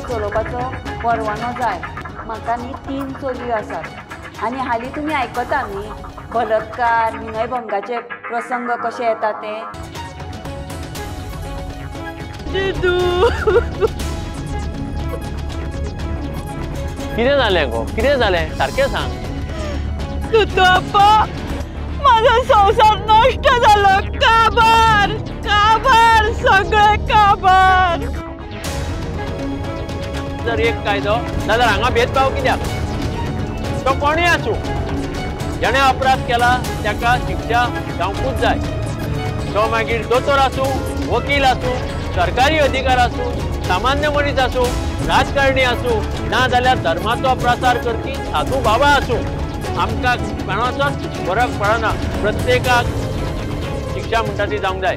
चलोवपाचो परवानो जाय। म्हाका न्ही 3 चलयो आसात आनी हालीं तुमी आयकता न्ही बलात्कार विनयभंगाचे प्रसंग कशे येता ते। जिजू कितें जालें गो कितें जालें सारकें सांग। तुतो अप्पा माझा संसार नष्ट झाला। काबार काबार सगळे काबार। जर एक कायदो जाल्यार हांगा भेदभाव कित्याक। तो कोणूय आसूं जेणे अपराध केला ताका शिक्षा जावंकूच जाय। तो मागीर दोतोर आसूं वकील आसूं सरकारी अधिकार आसूं सामान्य मनीस आसूं राजकारणी आसूं ना जाल्यार धर्माचो प्रसार करपी साधू बाबा आसूं आमकां कोणाचोच फरक पडना। प्रत्येकाक शिक्षा म्हणटा ती जावंक जाय।